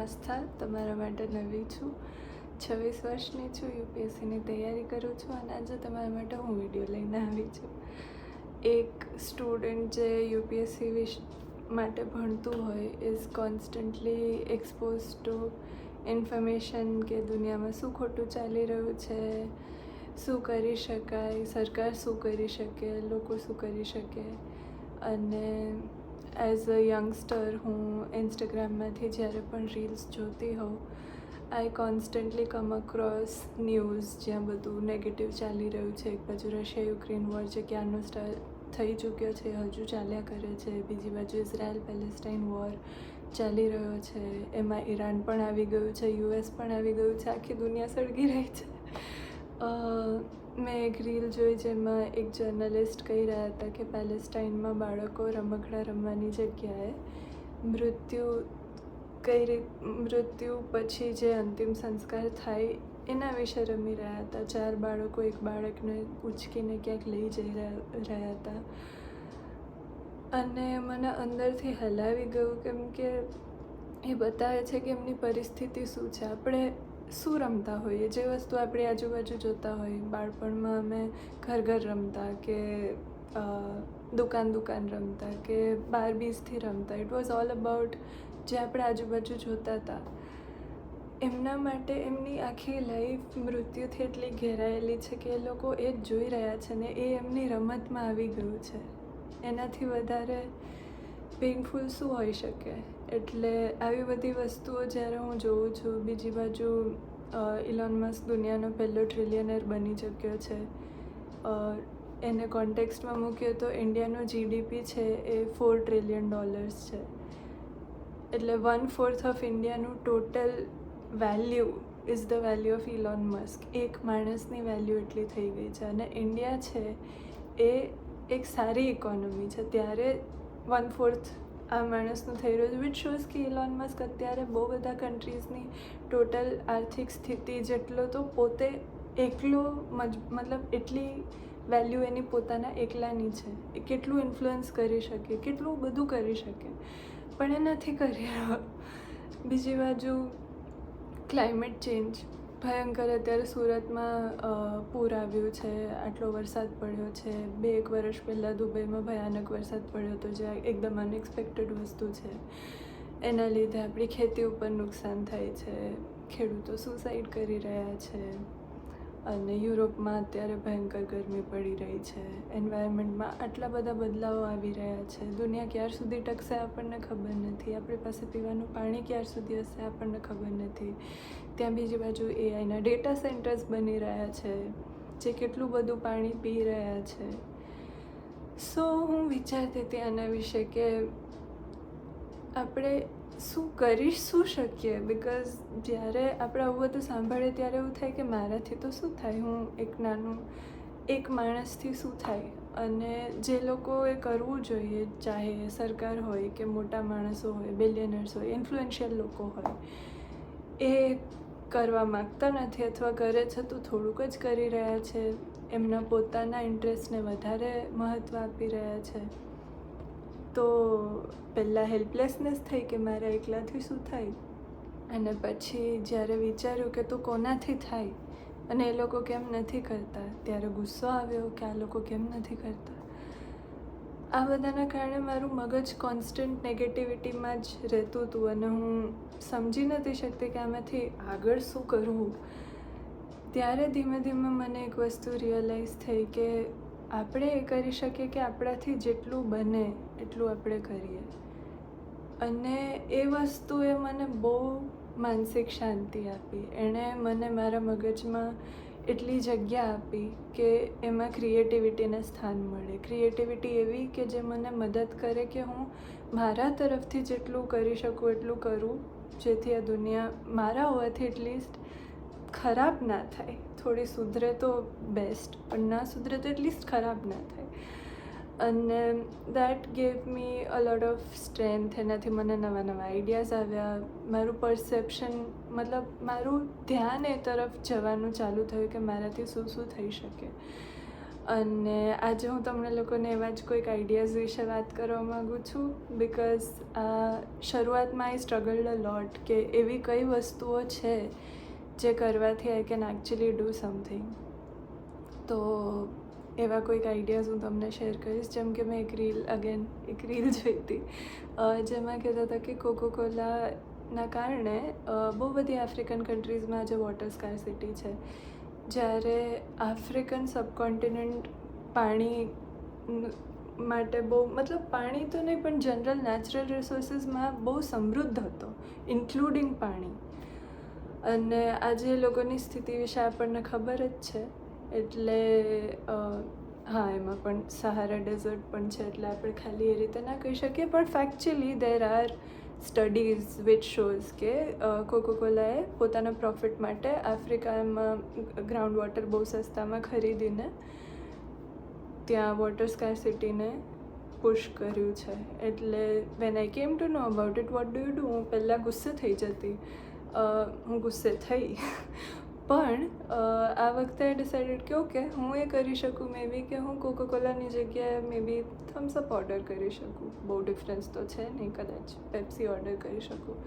આસ્થા તમારા માટે નવી છું. 26 વર્ષની છું, યુપીએસસીની તૈયારી કરું છું અને આજે તમારા માટે હું વિડીયો લઈને આવી છું. એક સ્ટુડન્ટ જે યુપીએસસી માટે ભણતું હોય is constantly expose two information કે દુનિયામાં શું ખોટું ચાલી રહ્યું છે, શું કરી શકાય, સરકાર શું કરી શકે, લોકો શું કરી શકે. અને એઝ અ યંગસ્ટર હું ઇન્સ્ટાગ્રામમાંથી જ્યારે પણ રીલ્સ જોતી હોઉં આઈ કોન્સ્ટન્ટલી કમ અક્રોસ ન્યૂઝ જ્યાં બધું નેગેટિવ ચાલી રહ્યું છે. એક બાજુ રશિયા યુક્રેન વોર જે ક્યારનો થઈ ચૂક્યો છે, હજુ ચાલ્યા કરે છે. બીજી બાજુ ઇઝરાયલ પેલેસ્ટાઇન વોર ચાલી રહ્યો છે, એમાં ઈરાન પણ આવી ગયું છે, યુએસ પણ આવી ગયું છે, આખી દુનિયા સળગી રહી છે. મેં એક રીલ જોઈ જેમાં એક જર્નલિસ્ટ કહી રહ્યા હતા કે પેલેસ્ટાઇનમાં બાળકો રમકડાં રમવાની જગ્યાએ મૃત્યુ પછી જે અંતિમ સંસ્કાર થાય એના વિશે રમી રહ્યા હતા. 4 બાળકો એક બાળકને ઉંચકીને ક્યાંક લઈ જઈ રહ્યા હતા અને મને અંદરથી હલાવી ગયું, કેમ કે એ બતાવે છે કે એમની પરિસ્થિતિ શું છે. આપણે શું રમતા હોઈએ, જે વસ્તુ આપણી આજુબાજુ જોતા હોઈએ. બાળપણમાં અમે ઘર રમતા કે દુકાન રમતા કે બાર્બીઝથી રમતા. ઇટ વોઝ ઓલ અબાઉટ જે આપણે આજુબાજુ જોતા હતા. એમના માટે એમની આખી લાઈફ મૃત્યુથી એટલી ઘેરાયેલી છે કે એ લોકો એ જ જોઈ રહ્યા છે ને એ એમની રમતમાં આવી ગયું છે. એનાથી વધારે પેઇનફુલ શું હોઈ શકે. એટલે આવી બધી વસ્તુઓ જ્યારે હું જોઉં છું. બીજી બાજુ ઇલોન મસ્ક દુનિયાનો પહેલો ટ્રિલિયનર બની ચૂક્યો છે. એને કોન્ટેક્સ્ટમાં મૂકીએ તો ઇન્ડિયાનો જીડીપી છે એ $4 ટ્રિલિયન છે. એટલે 1/4 ઓફ ઇન્ડિયાનું total value is the value of Elon Musk. એક માણસની વેલ્યુ એટલી થઈ ગઈ છે અને ઇન્ડિયા છે એ એક સારી ઇકોનોમી છે ત્યારે 1/4 આ માણસનું થઈ રહ્યું છે. વિચ શોઝ કે ઇલોન મસ્ક અત્યારે બહુ બધા કન્ટ્રીઝની ટોટલ આર્થિક સ્થિતિ જેટલો તો પોતે એકલો મતલબ એટલી વેલ્યુ એની પોતાના એકલાની છે. એ કેટલું ઇન્ફ્લુઅન્સ કરી શકે, કેટલું બધું કરી શકે, પણ એ નથી કરી રહ્યો. બીજી બાજુ ક્લાઇમેટ ચેન્જ ભયંકર. અત્યારે સુરતમાં પૂર આવ્યું છે, આટલો વરસાદ પડ્યો છે. 2-1 વર્ષ પહેલાં દુબઈમાં ભયાનક વરસાદ પડ્યો હતો જે એકદમ અનએક્સપેક્ટેડ વસ્તુ છે. એના લીધે આપણી ખેતી ઉપર નુકસાન થાય છે, ખેડૂતો સુસાઇડ કરી રહ્યા છે અને યુરોપમાં અત્યારે ભયંકર ગરમી પડી રહી છે. એન્વાયરમેન્ટમાં આટલા બધા બદલાવો આવી રહ્યા છે. દુનિયા ક્યાર સુધી ટકશે આપણને ખબર નથી. આપણી પાસે પીવાનું પાણી ક્યાર સુધી હશે આપણને ખબર નથી. ત્યાં બીજી બાજુ એઆઈના ડેટા સેન્ટર્સ બની રહ્યા છે જે કેટલું બધું પાણી પી રહ્યા છે. સો હું વિચારતી હતી આના વિશે કે આપણે શું કરી શકીએ. બિકોઝ જ્યારે આપણે આવું બધું સાંભળીએ ત્યારે એવું થાય કે મારાથી તો શું થાય, હું એક માણસથી શું થાય. અને જે લોકોએ કરવું જોઈએ, ચાહે સરકાર હોય કે મોટા માણસો હોય, બિલિયનર્સ હોય, ઇન્ફ્લુએન્શિયલ લોકો હોય, એ કરવા માગતા નથી અથવા કરે છે તો થોડુંક જ કરી રહ્યા છે. એમના પોતાના ઇન્ટરેસ્ટને વધારે મહત્ત્વ આપી રહ્યા છે. તો પહેલાં હેલ્પલેસનેસ થઈ કે મારા એકલાથી શું થાય, અને પછી જ્યારે વિચાર્યું કે તો કોનાથી થાય અને એ લોકો કેમ નથી કરતા, ત્યારે ગુસ્સો આવ્યો કે આ લોકો કેમ નથી કરતા. આ બધાના કારણે મારું મગજ કોન્સ્ટન્ટ નેગેટિવિટીમાં જ રહેતું હતું અને હું સમજી નથી શકતી કે આમાંથી આગળ શું કરવું. ત્યારે ધીમે ધીમે મને એક વસ્તુ રિયલાઇઝ થઈ કે આપણે એ કરી શકીએ કે આપણાથી જેટલું બને એટલું આપણે કરીએ. અને એ વસ્તુએ મને બહુ માનસિક શાંતિ આપી. એણે મને મારા મગજમાં એટલી જગ્યા આપી કે એમાં ક્રિએટિવિટીને સ્થાન મળે. ક્રિએટિવિટી એવી કે જે મને મદદ કરે કે હું મારા તરફથી જેટલું કરી શકું એટલું કરું, જેથી આ દુનિયા મારા હોવાથી એટલીસ્ટ ખરાબ ના થાય. થોડી સુધરે તો બેસ્ટ, પણ ના સુધરે તો એટલીસ્ટ ખરાબ ના થાય. અને that gave me a lot of strength. એનાથી મને નવા આઈડિયાઝ આવ્યા. મારું પરસેપ્શન મારું ધ્યાન એ તરફ જવાનું ચાલુ થયું કે મારાથી શું થઈ શકે. અને આજે હું તમને લોકોને એવા જ કોઈક આઈડિયાઝ વિશે વાત કરવા માગું છું, બિકોઝ શરૂઆતમાં આઈ સ્ટ્રગલ્ડ અ લોટ કે એવી કઈ વસ્તુઓ છે જે કરવાથી I can actually do something. તો એવા કોઈક આઈડિયાઝ હું તમને શેર કરીશ. જેમ કે મેં એક રીલ જોઈ હતી જેમાં કહેતા હતા કે કોકોકોલાના કારણે બહુ બધી આફ્રિકન કન્ટ્રીઝમાં આજે વોટર સ્કાર્સિટી છે. જ્યારે આફ્રિકન સબકોન્ટિનેન્ટ પાણી માટે બહુ, મતલબ પાણી તો નહીં પણ જનરલ નેચરલ રિસોર્સિસમાં બહુ સમૃદ્ધ હતો, ઇન્ક્લુડિંગ પાણી. અને આજે એ લોકોની સ્થિતિ વિશે આપણને ખબર જ છે. એટલે હા, એમાં પણ સહારા ડેઝર્ટ પણ છે, એટલે આપણે ખાલી એ રીતે ના કહી શકીએ. પણ factually there are studies which shows કે કોકોકોલાએ પોતાના પ્રોફિટ માટે આફ્રિકામાં ગ્રાઉન્ડ વોટર બહુ સસ્તામાં ખરીદીને ત્યાં વોટર સ્કાર્સિટીને પુશ કર્યું છે. એટલે when I came to know about it, what do you do, હું પહેલાં ગુસ્સે થઈ જતી, હું ગુસ્સે થઈ પણ આ વખતે ડિસાઇડેડ કે ઓકે, હું એ કરી શકું મે બી કે હું કોકોકોલાની જગ્યાએ મે બી થમ્સઅપ ઓર્ડર કરી શકું. બહુ ડિફરન્સ તો છે નહીં, કદાચ પેપ્સી ઓર્ડર કરી શકું.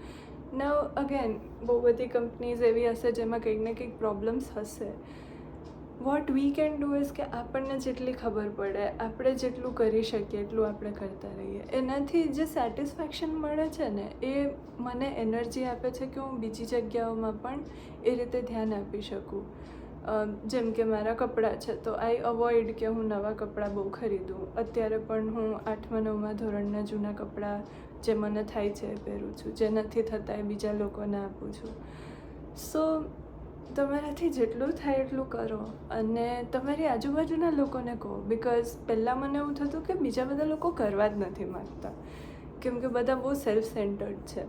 નાઉ અગેન બહુ બધી કંપનીઝ એવી હશે જેમાં કંઈક ને કંઈક પ્રોબ્લેમ્સ હશે. What we can do is કે આપણને જેટલી ખબર પડે, આપણે જેટલું કરી શકીએ એટલું આપણે કરતા રહીએ. એનાથી જે સેટિસ્ફેક્શન મળે છે ને, એ મને એનર્જી આપે છે કે હું બીજી જગ્યાઓમાં પણ એ રીતે ધ્યાન આપી શકું. જેમ કે મારા કપડાં છે તો આઈ અવોઇડ કે હું નવાં કપડાં બહુ ખરીદું. અત્યારે પણ હું 8મા 9મા ધોરણના જૂના કપડાં જે મને થાય છે એ પહેરું છું, જે નથી થતા એ બીજા લોકોને આપું છું. સો તમારાથી જેટલું થાય એટલું કરો અને તમારી આજુબાજુના લોકોને કહો. બિકોઝ પહેલાં મને એવું થતું કે બીજા બધા લોકો કરવા જ નથી માગતા, કેમ કે બધા બહુ સેલ્ફ સેન્ટર્ડ છે.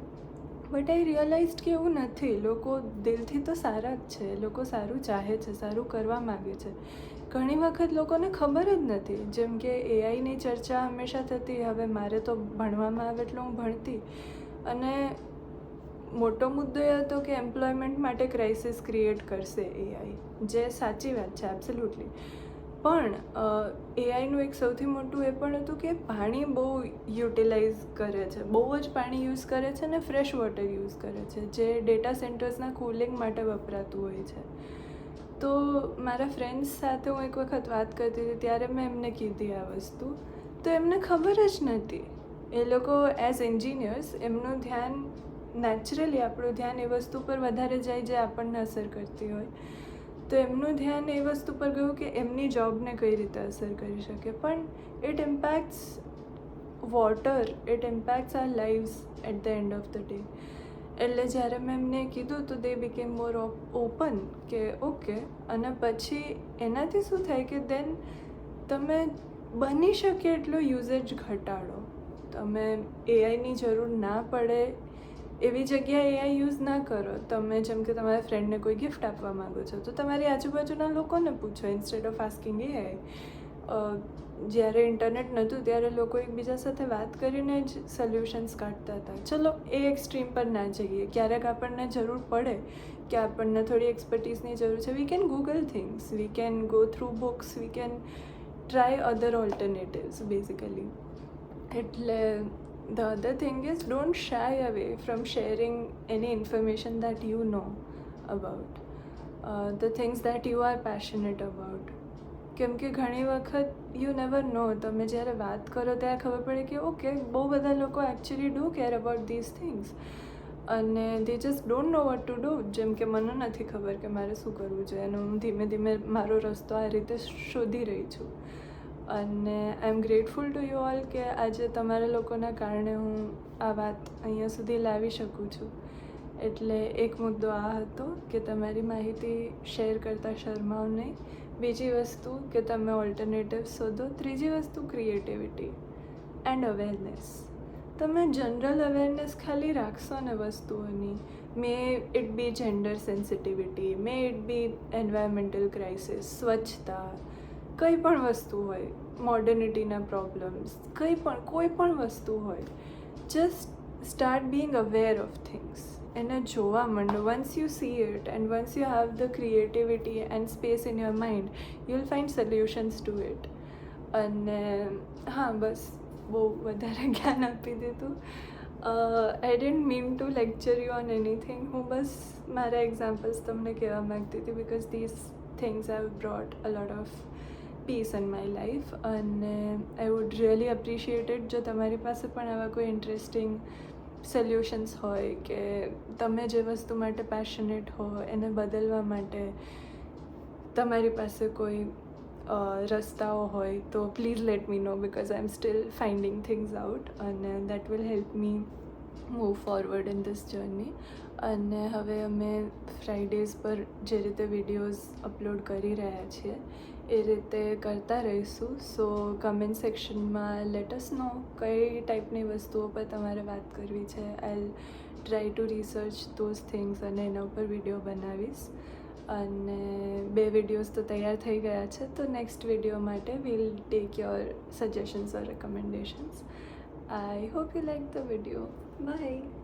બટ આઈ રિયલાઇઝડ કે એવું નથી. લોકો દિલથી તો સારા જ છે, લોકો સારું ચાહે છે, સારું કરવા માગે છે. ઘણી વખત લોકોને ખબર જ નથી. જેમ કે એઆઈની ચર્ચા હંમેશા થતી, હવે મારે તો ભણવામાં આવે એટલે હું ભણતી, અને મોટો મુદ્દો એ હતો કે એમ્પ્લોયમેન્ટ માટે ક્રાઇસિસ ક્રિએટ કરશે એઆઈ, જે સાચી વાત છે એબ્સોલ્યુટલી. પણ એઆઈનું એક સૌથી મોટું એ પણ હતું કે પાણી બહુ યુટિલાઇઝ કરે છે, બહુ જ પાણી યુઝ કરે છે અને ફ્રેશ વોટર યુઝ કરે છે, જે ડેટા સેન્ટર્સના કુલિંગ માટે વપરાતું હોય છે. તો મારા ફ્રેન્ડ્સ સાથે હું એક વખત વાત કરતી હતી ત્યારે મેં એમને કીધી આ વસ્તુ, તો એમને ખબર જ નથી. એ લોકો એઝ એન્જિનિયર્સ એમનું ધ્યાન નેચરલી, આપણું ધ્યાન એ વસ્તુ પર વધારે જાય જે આપણને અસર કરતી હોય. તો એમનું ધ્યાન એ વસ્તુ પર ગયું કે એમની જોબને કઈ રીતે અસર કરી શકે. પણ it impacts water, it impacts our lives at the end of the day. એટલે જ્યારે મેં એમને કીધું તો દે બીકેમ મોર ઓપન કે ઓકે. અને પછી એનાથી શું થાય કે દેન તમે બની શકે એટલો યુઝેજ ઘટાડો. તમે એઆઈની જરૂર ના પડે એવી જગ્યાએ એઆઈ યુઝ ના કરો. તમે જેમ કે તમારા ફ્રેન્ડને કોઈ ગિફ્ટ આપવા માગો છો તો તમારી આજુબાજુના લોકોને પૂછો ઇન્સ્ટેડ ઓફ આસ્કિંગ એઆઈ. જ્યારે ઇન્ટરનેટ નહોતું ત્યારે લોકો એકબીજા સાથે વાત કરીને જ સોલ્યુશન્સ કાઢતા હતા. ચલો એ એક્સ્ટ્રીમ પર ના જઈએ. ક્યારેક આપણને જરૂર પડે કે આપણને થોડી એક્સપર્ટીઝની જરૂર છે, we can Google things, we can go through books, we can try other alternatives basically. એટલે the other thing is, don't shy away from sharing any information that you know about, the things that you are passionate about. કેમ કે ઘણી વખત you never નો, તમે જ્યારે વાત કરો ત્યારે ખબર પડે કે ઓકે, બહુ બધા લોકો actually do care about these things અને they just don't know what to do. જેમ કે મને નથી ખબર કે મારે શું કરવું જોઈએ અને હું ધીમે ધીમે મારો રસ્તો આ રીતે શોધી રહી છું. અને I am grateful to you all કે આજે તમારા લોકોના કારણે હું આ વાત અહીંયા સુધી લાવી શકું છું. એટલે એક મુદ્દો આ હતો કે તમારી માહિતી શેર કરતાં શરમાઓ નહીં. બીજી વસ્તુ કે તમે ઓલ્ટરનેટિવ શોધો. ત્રીજી વસ્તુ ક્રિએટિવિટી એન્ડ અવેરનેસ. તમે જનરલ અવેરનેસ ખાલી રાખશો ને વસ્તુઓની, may it be gender sensitivity, may it be environmental crisis, સ્વચ્છતા, કંઈ પણ વસ્તુ હોય, મોડર્નિટીના પ્રોબ્લેમ્સ, કોઈ પણ વસ્તુ હોય, just start being aware of things એને જોવા માંડો. Once you see it and once you have the creativity and space in your mind, you will find solutions to it. અને હા, બસ બહુ વધારે જ્ઞાન આપી દીધું. I don't mean to lecture you on anything. હું બસ મારા એક્ઝામ્પલ્સ તમને કહેવા માગતી હતી because this things have brought a lot of peace in my life. અને I would really appreciate it જો તમારી પાસે પણ આવા કોઈ ઇન્ટરેસ્ટિંગ સોલ્યુશન્સ હોય કે તમે જે વસ્તુ માટે પેશનેટ હો એને બદલવા માટે તમારી પાસે કોઈ રસ્તાઓ હોય તો please let me know, because I am still finding things out અને that will help me move forward in this journey. અને હવે અમે ફ્રાઈડેઝ પર જે રીતે વિડીયોઝ અપલોડ કરી રહ્યા છીએ એ રીતે કરતા રહીશું. સો કમેન્ટ સેક્શનમાં લેટ અસ નો કઈ ટાઈપની વસ્તુઓ પર તમારે વાત કરવી છે. આઈ try to research those things અને એના ઉપર વિડીયો બનાવીશ. અને 2 વિડીયોઝ તો તૈયાર થઈ ગયા છે, તો નેક્સ્ટ વિડીયો માટે will take your suggestions or recommendations. I hope you like the video. By.